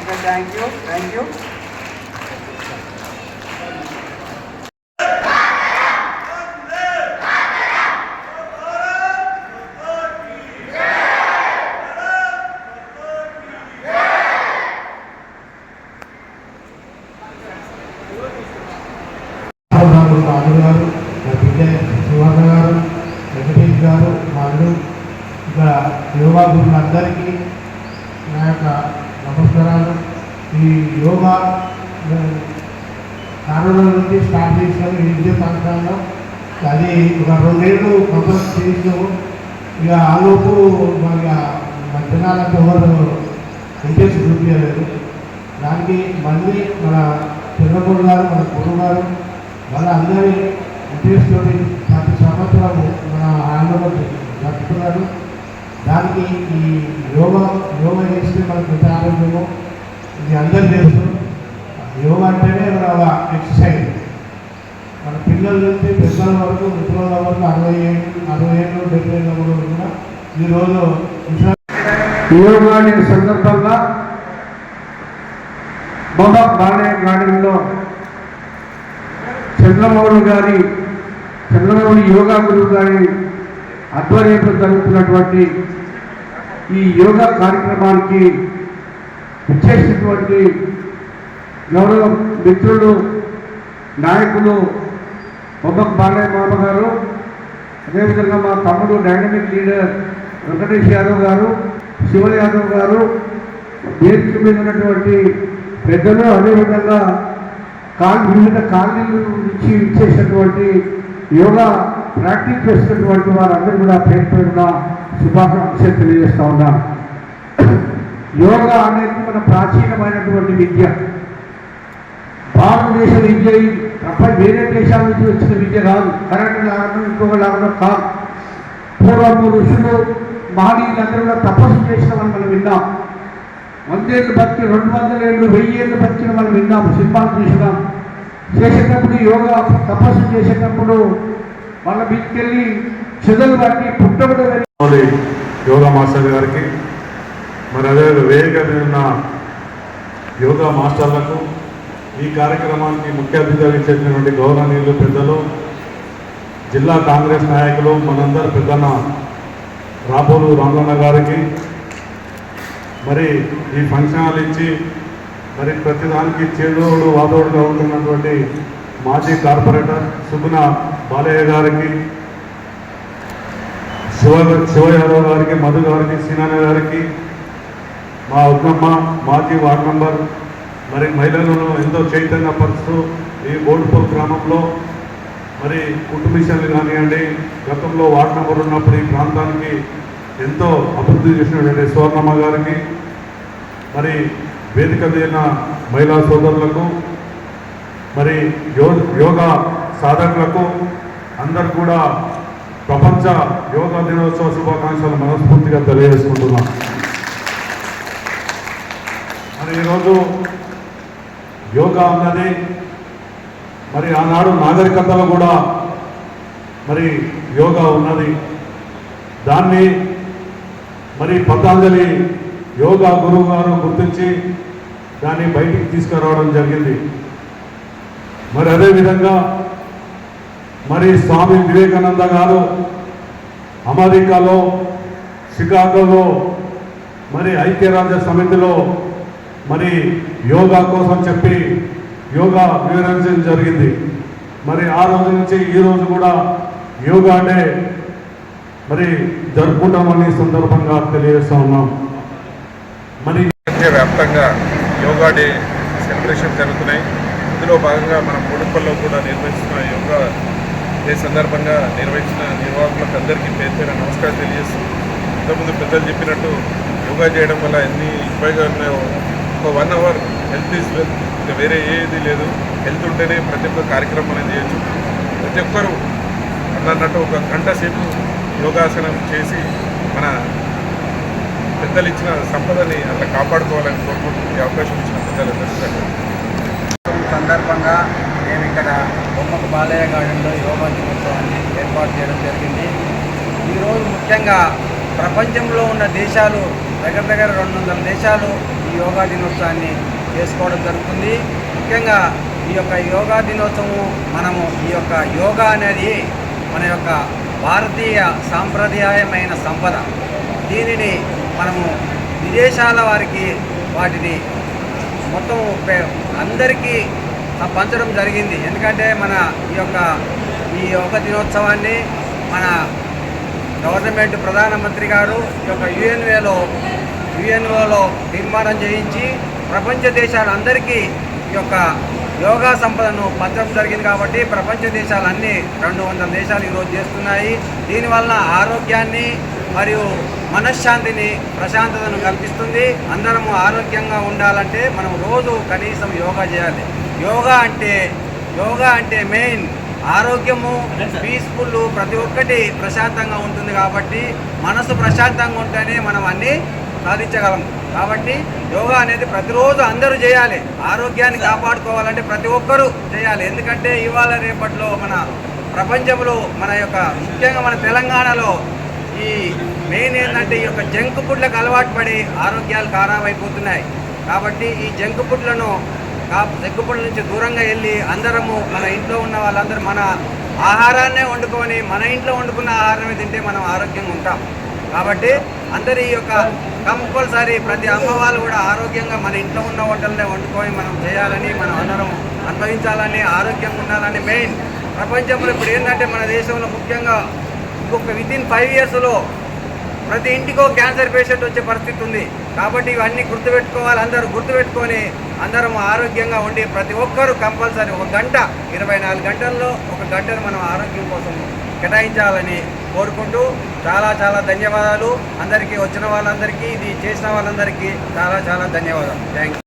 Thank you. గారు, సువర్ణ గారు, వెంకటేష్ గారు, వాళ్ళు ఇక్కడ యోగా గురువులందరికీ నా యొక్క నమస్కారాలు. ఈ యోగా కరోనా నుంచి స్టార్ట్ చేసినాము ఈ విద్యా సంవత్సరంలో. అది ఒక 2 ఏళ్ళు కంపల్సరీ చేసినాము. ఇక ఆలోపు మన జనాలకు ఎవరు ఇంట్రెస్ట్ చూపించలేదు. దానికి మళ్ళీ మన చంద్రబాబు గారు, మన గురువు గారు వాళ్ళందరి ఇంట్రెస్ట్ తోటి ప్రతి సంవత్సరము మన ఆందోళన జరుపుతున్నారు. దానికి ఈ యోగా చేస్తే మనకు ఎంత ఆరోగ్యమో ఇది అందరూ తెలుసు. యోగా అంటేనే మన ఎక్సర్సైజ్. మన పిల్లల నుంచి పెద్దల వరకు, మిత్రుల వరకు 60 ఏళ్ళు 70 ఏళ్ళ కూడా ఈరోజు యోగా డే సందర్భంగా మొహమ్మద్ బాలయ్య గార్డెన్లో చంద్రమౌళి యోగా గురువు గారి ఆధ్వర్యంలో జరుగుతున్నటువంటి ఈ యోగా కార్యక్రమానికి విచ్చేసినటువంటి గౌరవ మిత్రులు, నాయకులు మొహమ్మద్ బాలయ్య మామ గారు, అదేవిధంగా మా తమ్ముడు డైనమిక్ లీడర్ వెంకటేష్ యాదవ్ గారు, శివ యాదవ్ గారు, వేదిక మీద ఉన్నటువంటి పెద్దలు, అదేవిధంగా వివిధ కాలనీల నుంచి ఇచ్చేసినటువంటి యోగా ప్రాక్టీస్ చేసినటువంటి వారందరూ కూడా పేరున శుభాకాంక్షలు తెలియజేస్తూ ఉన్నాను. యోగా అనేది మన ప్రాచీనమైనటువంటి విద్య. భారతదేశ విద్య తప్ప వేరే దేశాల నుంచి వచ్చిన విద్య కాదు. కరెంట్ లాగడం ఇంకొక లాగడం కాదు. పూర్వము ఋషులు మహనీయులందరూ కూడా తపస్సు చేసిన మనం విన్నాం. 100 ఏళ్ళు బతికి 200 ఏళ్ళు 1000 ఏళ్ళు బతికిన మనం విన్నాం, సినిమాలు చూసినాం. చేసేటప్పుడు యోగా తపస్సు చేసేటప్పుడు వాళ్ళ మీదకెళ్ళి చెదలు బట్టి పుట్టబడి యోగా మాస్టర్ గారికి, మరి అదే వేదిక మీద ఉన్న యోగా మాస్టర్లకు, ఈ కార్యక్రమానికి ముఖ్య అతిథిగా ఇచ్చేసినటువంటి గౌరవనీయులు పెద్దలు, జిల్లా కాంగ్రెస్ నాయకులు, మనందరూ పెద్దన్న రాబోలు రామలన్న గారికి, మరి ఈ ఫంక్షన్ హాల్ ఇచ్చి మరి ప్రతిదానికి చేదోడు వాదోడుగా ఉంటున్నటువంటి మాజీ కార్పొరేటర్ సుగుణ బాలయ్య గారికి, శివ యాదవ్ గారికి, మధు గారికి, సీనాన్న గారికి, మా ఉద్దమ్మ మాజీ వార్డ్ మెంబర్, మరి మహిళలను ఎంతో చైతన్యపరుస్తూ ఈ బోర్డుపూర్ గ్రామంలో మరి కుటుంబ మిషన్లు కానివ్వండి, గతంలో వార్డ్ మెంబర్ ఉన్నప్పుడు ఈ ప్రాంతానికి ఎంతో అభివృద్ధి చేసినటువంటి స్వర్ణమ్మ గారికి, మరి వేదిక మీద మహిళా సోదరులకు, మరి యోగా సాధకులకు అందరు కూడా ప్రపంచ యోగా దినోత్సవ శుభాకాంక్షలు మనస్ఫూర్తిగా తెలియజేసుకుంటున్నాం. మరి ఈరోజు యోగా అన్నది మరి ఆనాడు నాగరికతలో కూడా మరి యోగా ఉన్నది. దాన్ని మరి పతంజలి యోగా గురువు గారు గుర్తించి దాన్ని బయటికి తీసుకురావడం జరిగింది. మరి అదేవిధంగా మరి స్వామి వివేకానంద గారు అమెరికాలో షికాగోలో మరి ఐక్యరాజ్య సమితిలో మరి యోగా కోసం చెప్పి యోగా వివరించడం జరిగింది. మరి ఆ రోజు నుంచి ఈ రోజు కూడా యోగా డే మరి జరుపుకుంటామని సందర్భంగా తెలియజేస్తూ ఉన్నాం. మరి వ్యాప్తంగా యోగా డే సెలబ్రేషన్ జరుగుతున్నాయి. ఇందులో భాగంగా మన బోడుపల్లో కూడా నిర్వహిస్తున్న యోగా డే సందర్భంగా నిర్వహించిన నిర్వాహకులకు అందరికీ పేరు నమస్కారం తెలియజేస్తూ, ఇంతకుముందు పెద్దలు చెప్పినట్టు యోగా చేయడం వల్ల ఎన్ని ఉపయోగాలు ఉన్నాయో, ఒక 1 అవర్ హెల్త్ ఈజ్ వెల్త్, ఇంకా వేరే ఏది లేదు. హెల్త్ ఉంటేనే ప్రతి ఒక్క కార్యక్రమం అనేది చేయొచ్చు. ప్రతి ఒక్కరూ అన్నట్టు 1 గంట సేపు యోగాసనం చేసి మన పెద్దలు ఇచ్చిన సంపదని అట్లా కాపాడుకోవాలని కోరుకుంటూ ఈ అవకాశం ఇచ్చిన పెద్దలందరూ సందర్భంగా మేము ఇక్కడ మొహమ్మద్ బాలయ్య గార్డెన్లో యోగా దినోత్సవాన్ని ఏర్పాటు చేయడం జరిగింది. ఈరోజు ముఖ్యంగా ప్రపంచంలో ఉన్న దేశాలు దగ్గర 200 దేశాలు ఈ యోగా దినోత్సవాన్ని చేసుకోవడం జరుగుతుంది. ముఖ్యంగా ఈ యొక్క యోగా దినోత్సవం మనము ఈ యొక్క యోగా అనేది మన యొక్క భారతీయ సాంప్రదాయమైన సంపద. దీనిని మనము విదేశాల వారికి వాటిని మొత్తం అందరికీ పంచడం జరిగింది. ఎందుకంటే మన ఈ యోగా దినోత్సవాన్ని మన గవర్నమెంట్ ప్రధానమంత్రి గారు ఈ యొక్క యుఎన్ఓలో తీర్మానం చేయించి ప్రపంచ దేశాలందరికీ ఈ యొక్క యోగా సంపదను పంచడం జరిగింది. కాబట్టి ప్రపంచ దేశాలన్నీ 200 దేశాలు ఈరోజు చేస్తున్నాయి. దీనివల్ల ఆరోగ్యాన్ని మరియు మనశ్శాంతిని ప్రశాంతతను కల్పిస్తుంది. అందరము ఆరోగ్యంగా ఉండాలంటే మనం రోజు కనీసం యోగా చేయాలి. యోగా అంటే మెయిన్ ఆరోగ్యము, పీస్ఫుల్, ప్రతి ఒక్కటి ప్రశాంతంగా ఉంటుంది. కాబట్టి మనసు ప్రశాంతంగా ఉంటేనే మనం అన్నీ సాధించగలం. కాబట్టి యోగా అనేది ప్రతిరోజు అందరూ చేయాలి. ఆరోగ్యాన్ని కాపాడుకోవాలంటే ప్రతి ఒక్కరూ చేయాలి. ఎందుకంటే ఇవాళ రేపట్లో మన ప్రపంచంలో ముఖ్యంగా మన తెలంగాణలో ఈ మెయిన్ ఏంటంటే ఈ యొక్క జంక్ ఫుడ్లకు అలవాటు పడి ఆరోగ్యాలు ఖరాబ్ అయిపోతున్నాయి. కాబట్టి ఈ జంక్ ఫుడ్ల నుంచి దూరంగా వెళ్ళి అందరము మన ఇంట్లో ఉన్న వాళ్ళందరూ మన ఆహారాన్నే వండుకొని మన ఇంట్లో వండుకున్న ఆహారమే తింటే మనం ఆరోగ్యంగా ఉంటాం. కాబట్టి అందరి ఈ యొక్క కంపల్సరీ ప్రతి అమ్మ వాళ్ళు కూడా ఆరోగ్యంగా మన ఇంట్లో ఉన్న వంటలనే వండుకొని మనం చేయాలని, మనం అందరం అనుభవించాలని, ఆరోగ్యంగా ఉండాలని మెయిన్. ప్రపంచంలో ఇప్పుడు ఏంటంటే మన దేశంలో ముఖ్యంగా ఇంకొక వితిన్ 5 yearsలో ప్రతి ఇంటికో క్యాన్సర్ పేషెంట్ వచ్చే పరిస్థితి ఉంది. కాబట్టి ఇవన్నీ గుర్తుపెట్టుకోవాలి. అందరూ గుర్తుపెట్టుకొని అందరం ఆరోగ్యంగా ఉండి ప్రతి ఒక్కరూ కంపల్సరీ 1 గంట 24 గంటల్లో 1 గంటను మనం ఆరోగ్యం కోసం కేటాయించాలని కోరుకుంటూ చాలా ధన్యవాదాలు అందరికీ. వచ్చిన వాళ్ళందరికీ, ఇది చేసిన వాళ్ళందరికీ చాలా ధన్యవాదాలు. Thank you.